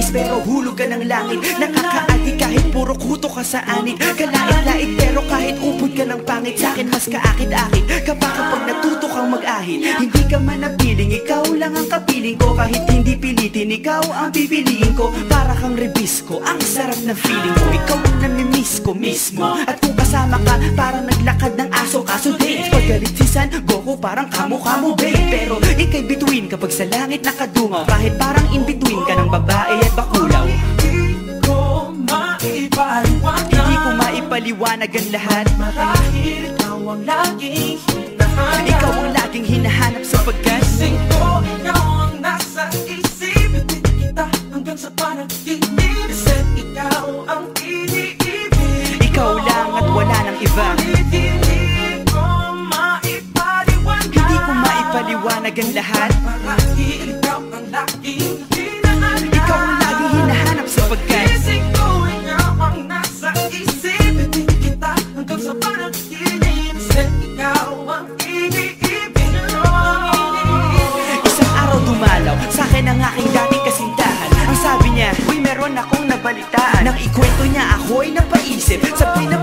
pero hulog ka ng langit. Nakakaadi kahit puro kuto ka sa anit. Kalait-lait pero kahit upod ka ng pangit. Sa'kin mas kaakit-akit kapag natuto kang mag-ahit. Hindi ka man napiling, ikaw lang ang kapiling ko. Kahit hindi pilitin, ikaw ang pipiliin ko. Para kang rebisco, ang sarap ng feeling ko. Ikaw ang namimiss ko mismo. At kung kasama ka, parang naglakad ng aso. Kaso date, paggalit si San Goku, parang kamo-kamo babe. Pero ika'y bituin kapag sa langit nakadungaw. Kahit parang in-between ka ng babae at bakulaw. Hindi ko maipaliwanag ang lahat. Marahil ikaw ang laging hinahanap. Ikaw ang laging hinahanap sapagkat Gising ko, ikaw ang nasa isip. Ibig kita hanggang sa panaginip. Kasi ikaw ang iniibig. ikaw lang at wala nang iba. Hindi ko maipaliwanag. Hindi ko maipaliwanag ang lahat. Marahil ikaw ang laging hinahanap. Ikaw ang laging hinahanap sapagkat Gising ko, ikaw ang nasa isip. Ibig kita hanggang sa panaginip. Kasi ikaw ang iniibig. isang araw dumalaw sa'kin ang aking dating kasintahan. Ang sabi niya, uy meron akong nabalitaan. Nang ikwento niya ako'y napaisip. Sabi na